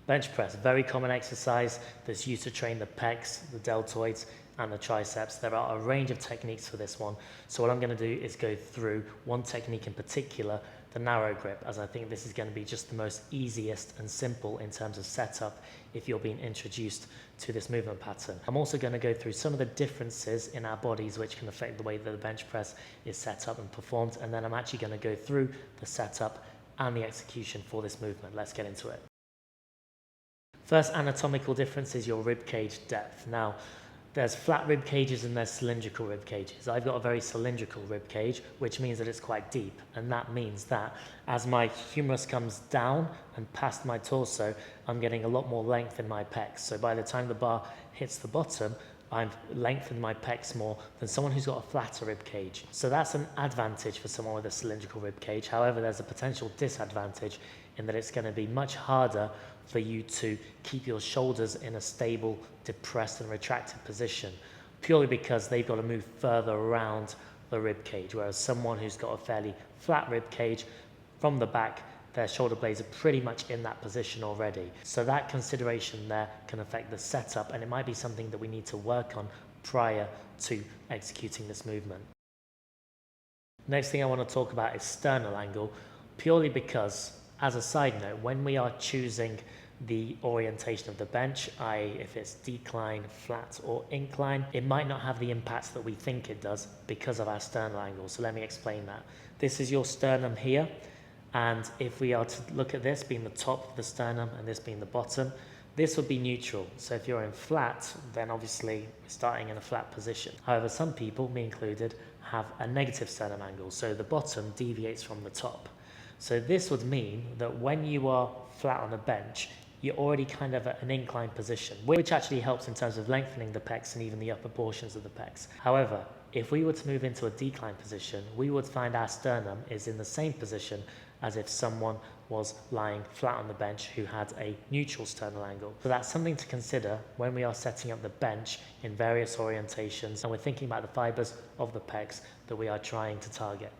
Bench press, very common exercise that's used to train the pecs, the deltoids, and the triceps. There are a range of techniques for this one. So what I'm going to do is go through one technique in particular, the narrow grip, as I think this is going to be just the most easiest and simple in terms of setup if you're being introduced to this movement pattern. I'm also going to go through some of the differences in our bodies which can affect the way that the bench press is set up and performed, and then I'm actually going to go through the setup and the execution for this movement. Let's get into it. First anatomical difference is your rib cage depth. Now, there's flat rib cages and there's cylindrical rib cages. I've got a very cylindrical rib cage, which means that it's quite deep. And that means that as my humerus comes down and past my torso, I'm getting a lot more length in my pecs. So by the time the bar hits the bottom, I've lengthened my pecs more than someone who's got a flatter rib cage. So that's an advantage for someone with a cylindrical rib cage. However, there's a potential disadvantage in that it's going to be much harder for you to keep your shoulders in a stable, depressed and retracted position, purely because they've got to move further around the rib cage, whereas someone who's got a fairly flat rib cage, from the back, their shoulder blades are pretty much in that position already. So that consideration there can affect the setup, and it might be something that we need to work on prior to executing this movement. Next thing I want to talk about is sternal angle, purely because, as a side note, when we are choosing the orientation of the bench, i.e. if it's decline, flat or incline, it might not have the impacts that we think it does because of our sternal angle. So let me explain that. This is your sternum here, and if we are to look at this being the top of the sternum and this being the bottom, this would be neutral. So if you're in flat, then obviously we're starting in a flat position. However, some people, me included, have a negative sternum angle, so the bottom deviates from the top. So this would mean that when you are flat on a bench, you're already kind of at an inclined position, which actually helps in terms of lengthening the pecs and even the upper portions of the pecs. However, if we were to move into a decline position, we would find our sternum is in the same position as if someone was lying flat on the bench who had a neutral sternal angle. So that's something to consider when we are setting up the bench in various orientations and we're thinking about the fibers of the pecs that we are trying to target.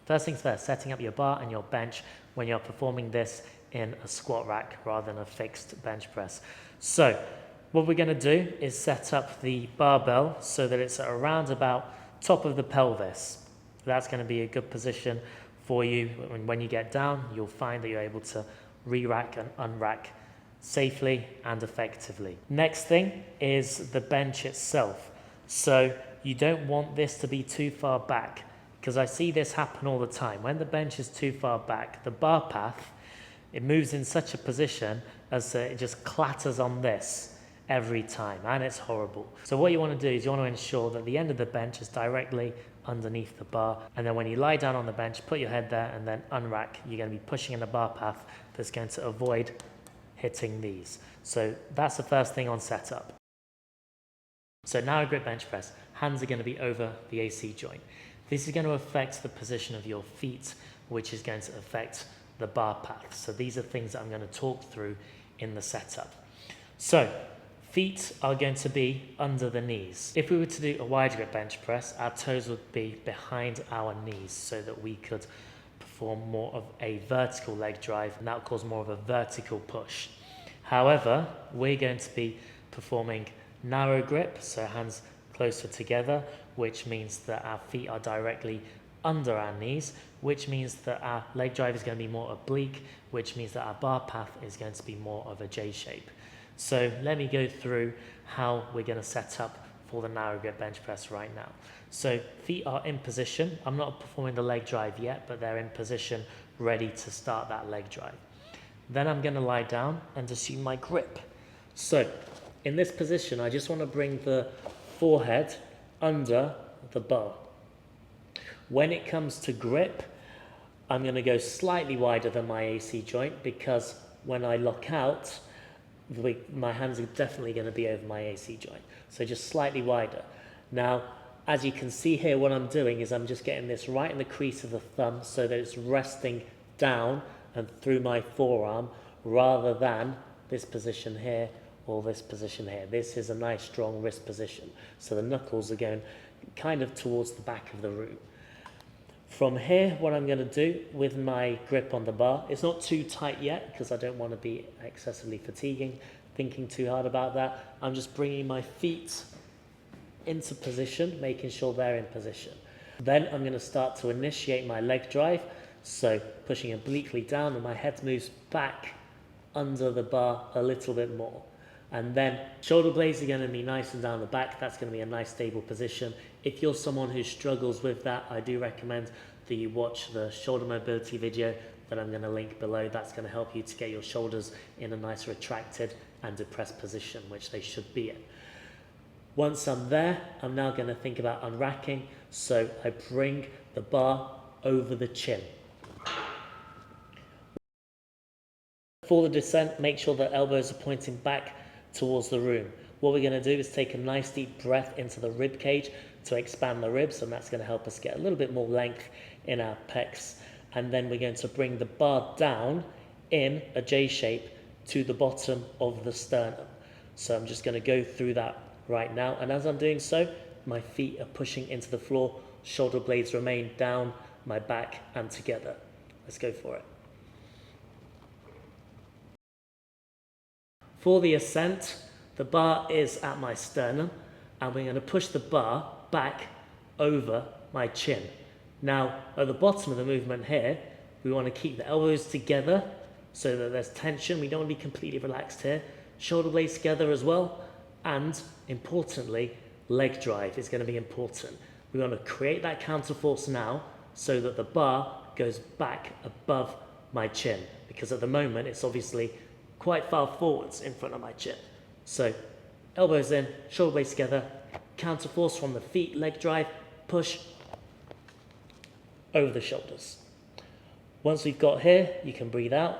First things first, setting up your bar and your bench when you're performing this in a squat rack rather than a fixed bench press. So what we're going to do is set up the barbell so that it's around about top of the pelvis. That's going to be a good position for you. When you get down, you'll find that you're able to re-rack and unrack safely and effectively. Next thing is the bench itself. So you don't want this to be too far back, because I see this happen all the time. When the bench is too far back, the bar path, it moves in such a position as it just clatters on this every time, and it's horrible. So what you want to do is you want to ensure that the end of the bench is directly underneath the bar, and then when you lie down on the bench, put your head there and then unrack. You're going to be pushing in a bar path that's going to avoid hitting these. So that's the first thing on setup. So narrow grip bench press, hands are going to be over the AC joint. This is going to affect the position of your feet, which is going to affect the bar path. So these are things that I'm going to talk through in the setup. So feet are going to be under the knees. If we were to do a wide grip bench press, our toes would be behind our knees so that we could perform more of a vertical leg drive, and that would cause more of a vertical push. However, we're going to be performing narrow grip, so hands closer together, which means that our feet are directly under our knees, which means that our leg drive is going to be more oblique, which means that our bar path is going to be more of a J shape. So let me go through how we're going to set up for the narrow grip bench press right now. So feet are in position. I'm not performing the leg drive yet, but they're in position ready to start that leg drive. Then I'm going to lie down and assume my grip. So in this position, I just want to bring the forehead under the bar. When it comes to grip, I'm going to go slightly wider than my AC joint, because when I lock out, my hands are definitely going to be over my AC joint. So just slightly wider. Now, as you can see here, what I'm doing is I'm just getting this right in the crease of the thumb so that it's resting down and through my forearm, rather than this position here or this position here. This is a nice strong wrist position. So the knuckles are going kind of towards the back of the root. From here, what I'm going to do with my grip on the bar, it's not too tight yet because I don't want to be excessively fatiguing, thinking too hard about that. I'm just bringing my feet into position, making sure they're in position. Then I'm going to start to initiate my leg drive, so pushing obliquely down and my head moves back under the bar a little bit more. And then shoulder blades are going to be nice and down the back. That's going to be a nice stable position. If you're someone who struggles with that, I do recommend that you watch the shoulder mobility video that I'm going to link below. That's going to help you to get your shoulders in a nice retracted and depressed position, which they should be in. Once I'm there, I'm now going to think about unracking. So I bring the bar over the chin. For the descent, make sure the elbows are pointing back towards the room. What we're going to do is take a nice deep breath into the rib cage to expand the ribs, and that's going to help us get a little bit more length in our pecs. And then we're going to bring the bar down in a J shape to the bottom of the sternum. So I'm just going to go through that right now, and as I'm doing so, my feet are pushing into the floor, shoulder blades remain down my back and together. Let's go for it. For the ascent, the bar is at my sternum, and we're going to push the bar back over my chin. Now, at the bottom of the movement here, we want to keep the elbows together so that there's tension. We don't want to be completely relaxed here. Shoulder blades together as well. And importantly, leg drive is going to be important. We want to create that counter force now so that the bar goes back above my chin, because at the moment it's obviously quite far forwards in front of my chin. So elbows in, shoulder blades together, counter force from the feet, leg drive, push over the shoulders. Once we've got here, you can breathe out.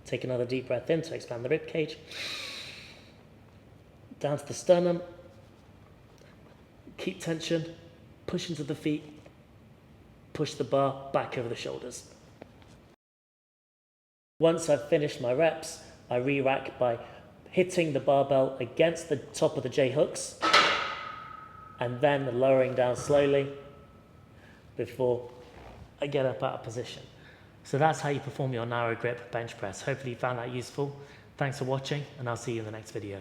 Take another deep breath in to expand the rib cage. Down to the sternum. Keep tension, push into the feet, push the bar back over the shoulders. Once I've finished my reps, I re-rack by hitting the barbell against the top of the J hooks and then lowering down slowly before I get up out of position. So that's how you perform your narrow grip bench press. Hopefully you found that useful. Thanks for watching, and I'll see you in the next video.